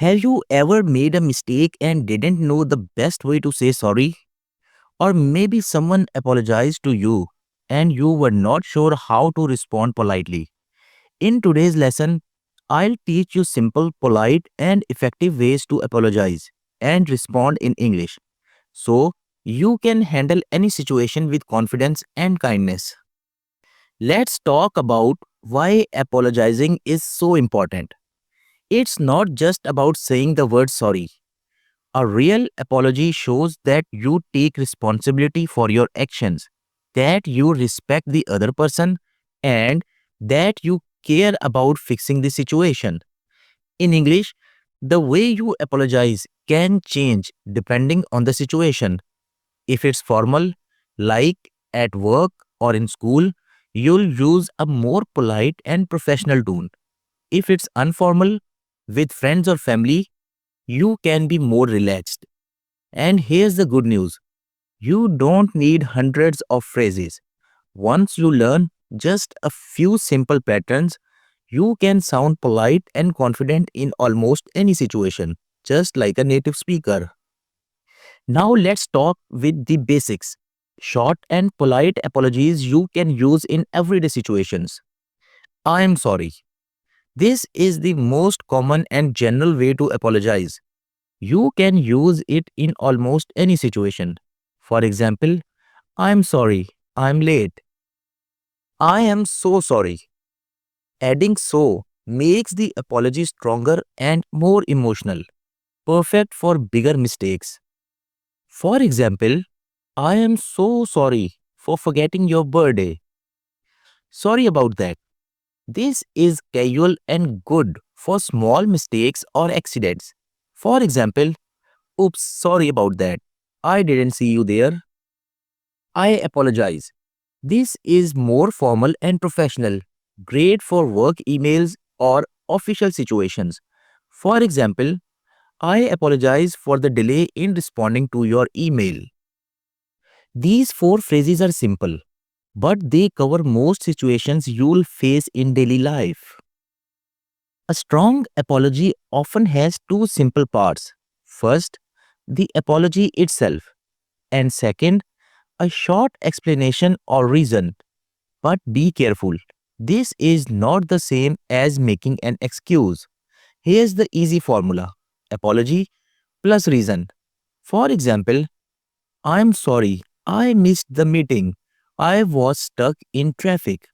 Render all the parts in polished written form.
Have you ever made a mistake and didn't know the best way to say sorry? Or maybe someone apologized to you and you were not sure how to respond politely. In today's lesson, I'll teach you simple, polite, and effective ways to apologize and respond in English so you can handle any situation with confidence and kindness. Let's talk about why apologizing is so important. It's not just about saying the word sorry. A real apology shows that you take responsibility for your actions, that you respect the other person, and that you care about fixing the situation. In English, the way you apologize can change depending on the situation. If it's formal, like at work or in school, you'll use a more polite and professional tone. If it's informal, with friends or family, you can be more relaxed. And here's the good news, you don't need hundreds of phrases. Once you learn just a few simple patterns, you can sound polite and confident in almost any situation, just like a native speaker. Now let's talk with the basics. Short and polite apologies you can use in everyday situations. I am sorry. This is the most common and general way to apologize. You can use it in almost any situation. For example, I'm sorry, I'm late. I am so sorry. Adding so makes the apology stronger and more emotional, perfect for bigger mistakes. For example, I am so sorry for forgetting your birthday. Sorry about that. This is casual and good for small mistakes or accidents. For example, oops, sorry about that. I didn't see you there. I apologize. This is more formal and professional, great for work emails or official situations. For example, I apologize for the delay in responding to your email. These four phrases are simple, but they cover most situations you'll face in daily life. A strong apology often has two simple parts. First, the apology itself, and second, a short explanation or reason. But be careful. This is not the same as making an excuse. Here's the easy formula, apology plus reason. For example, I'm sorry, I missed the meeting. I was stuck in traffic.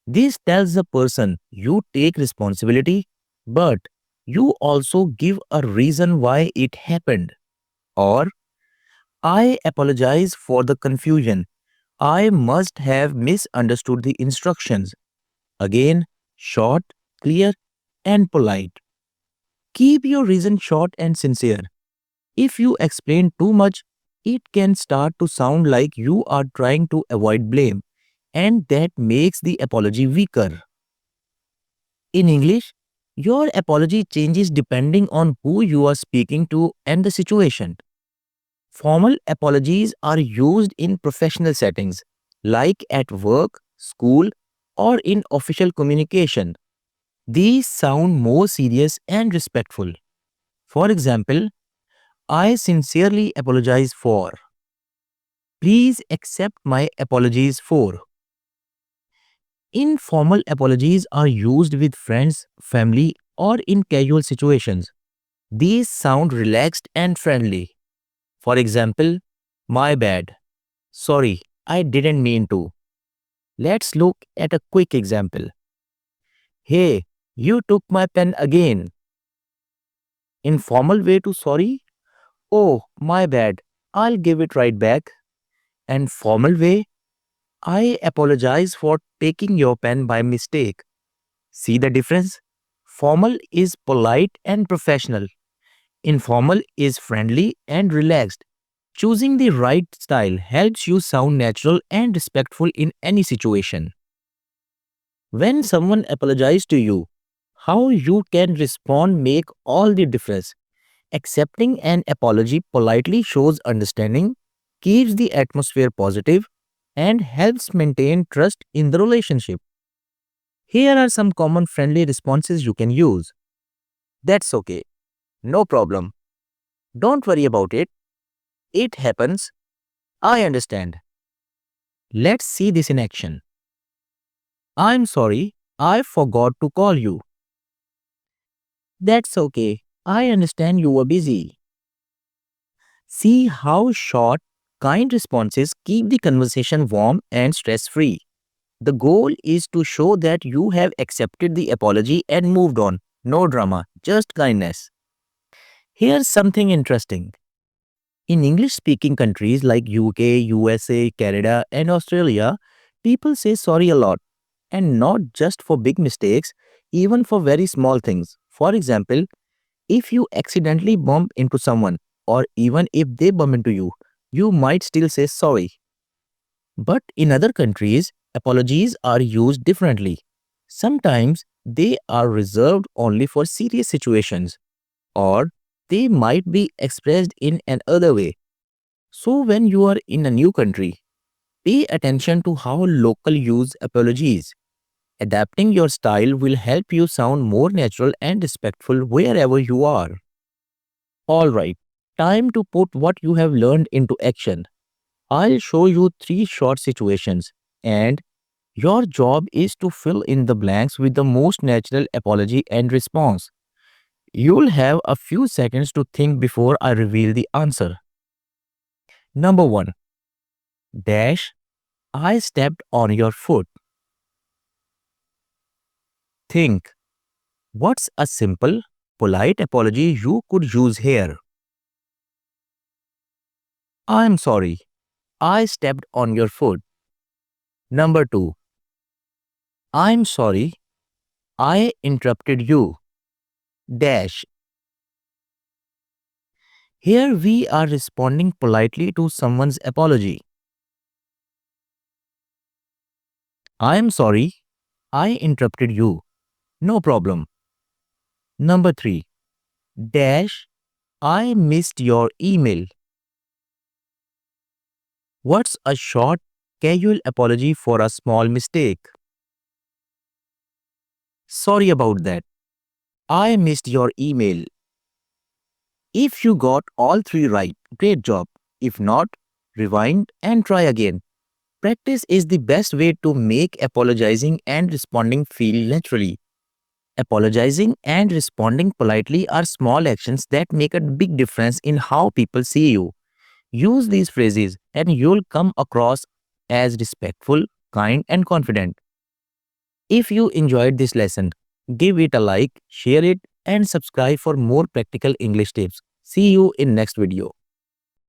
This tells the person you take responsibility, but you also give a reason why it happened. Or, I apologize for the confusion. I must have misunderstood the instructions. Again, short, clear, and polite. Keep your reason short and sincere. If you explain too much, it can start to sound like you are trying to avoid blame, and that makes the apology weaker. In English, your apology changes depending on who you are speaking to and the situation. Formal apologies are used in professional settings, like at work, school, or in official communication. These sound more serious and respectful. For example, I sincerely apologize for. Please accept my apologies for. Informal apologies are used with friends, family, or in casual situations. These sound relaxed and friendly. For example, my bad. Sorry, I didn't mean to. Let's look at a quick example. Hey, you took my pen again. Informal way to sorry. Oh, my bad. I'll give it right back. And formal way, I apologize for taking your pen by mistake. See the difference? Formal is polite and professional. Informal is friendly and relaxed. Choosing the right style helps you sound natural and respectful in any situation. When someone apologizes to you, how you can respond make all the difference. Accepting an apology politely shows understanding, keeps the atmosphere positive, and helps maintain trust in the relationship. Here are some common friendly responses you can use. That's okay. No problem. Don't worry about it. It happens. I understand. Let's see this in action. I'm sorry, I forgot to call you. That's okay. I understand you were busy. See how short, kind responses keep the conversation warm and stress free. The goal is to show that you have accepted the apology and moved on. No drama, just kindness. Here's something interesting. In English speaking countries like UK, USA, Canada, and Australia, people say sorry a lot. And not just for big mistakes, even for very small things. For example, if you accidentally bump into someone, or even if they bump into you, you might still say sorry. But in other countries, apologies are used differently. Sometimes they are reserved only for serious situations, or they might be expressed in another way. So, when you are in a new country, pay attention to how local use apologies. Adapting your style will help you sound more natural and respectful wherever you are. Alright, time to put what you have learned into action. I'll show you three short situations, and your job is to fill in the blanks with the most natural apology and response. You'll have a few seconds to think before I reveal the answer. Number 1. Dash, I stepped on your foot. Think, what's a simple, polite apology you could use here? I'm sorry, I stepped on your foot. Number 2. I'm sorry, I interrupted you. Dash. Here we are responding politely to someone's apology. I'm sorry, I interrupted you. No problem. Number 3. Dash, I missed your email. What's a short, casual apology for a small mistake? Sorry about that. I missed your email. If you got all three right, great job. If not, rewind and try again. Practice is the best way to make apologizing and responding feel naturally. Apologizing and responding politely are small actions that make a big difference in how people see you. Use these phrases and you'll come across as respectful, kind, and confident. If you enjoyed this lesson, give it a like, share it, and subscribe for more practical English tips. See you in next video.